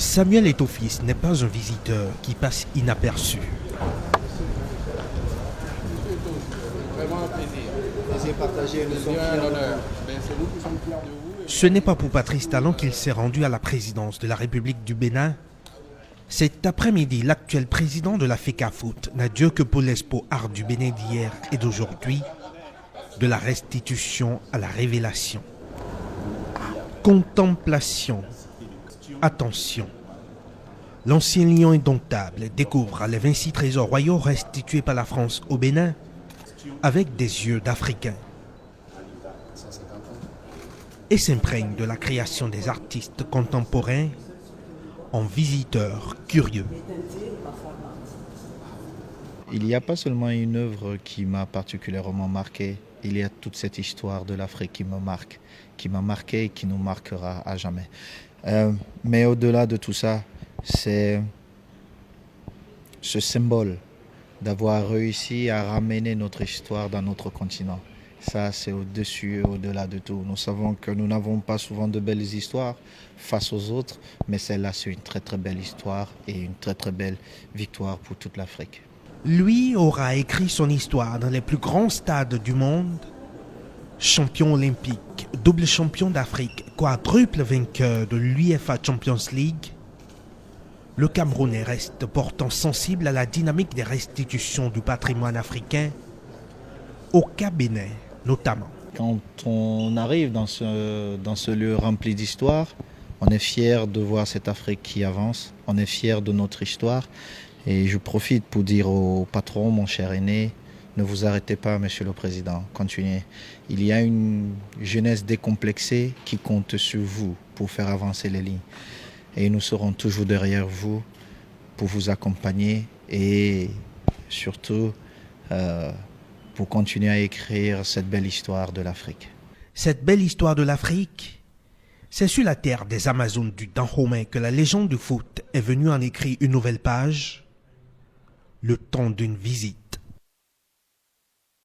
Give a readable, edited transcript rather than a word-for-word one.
Samuel Eto'o-Fils n'est pas un visiteur qui passe inaperçu. Vraiment un plaisir. Plaisir partagé, nous sommes fiers. Un honneur. C'est nous qui sommes fiers de vous. Ce n'est pas pour Patrice Talon qu'il s'est rendu à la présidence de la République du Bénin. Cet après-midi, l'actuel président de la FECAFOOT n'a Dieu que pour l'espoir du Bénin d'hier et d'aujourd'hui, de la restitution à la révélation. Contemplation. Attention. L'ancien lion indomptable découvre les 26 trésors royaux restitués par la France au Bénin avec des yeux d'Africains et s'imprègne de la création des artistes contemporains en visiteurs curieux. Il n'y a pas seulement une œuvre qui m'a particulièrement marqué, il y a toute cette histoire de l'Afrique qui m'a marqué et qui nous marquera à jamais. Mais au-delà de tout ça, c'est ce symbole d'avoir réussi à ramener notre histoire dans notre continent. Ça, c'est au-dessus et au-delà de tout. Nous savons que nous n'avons pas souvent de belles histoires face aux autres, mais celle-là, c'est une très très belle histoire et une très très belle victoire pour toute l'Afrique. Lui aura écrit son histoire dans les plus grands stades du monde. Champion olympique, double champion d'Afrique, quadruple vainqueur de l'UEFA Champions League, le Camerounais reste pourtant sensible à la dynamique des restitutions du patrimoine africain, au cas Bénin notamment. Quand on arrive dans ce lieu rempli d'histoire, on est fier de voir cette Afrique qui avance, on est fier de notre histoire. Et je profite pour dire au patron, mon cher aîné, ne vous arrêtez pas, Monsieur le Président, continuez. Il y a une jeunesse décomplexée qui compte sur vous pour faire avancer les lignes. Et nous serons toujours derrière vous pour vous accompagner et surtout pour continuer à écrire cette belle histoire de l'Afrique. Cette belle histoire de l'Afrique, c'est sur la terre des Amazones du Dahomey que la légende du foot est venue en écrire une nouvelle page, le temps d'une visite.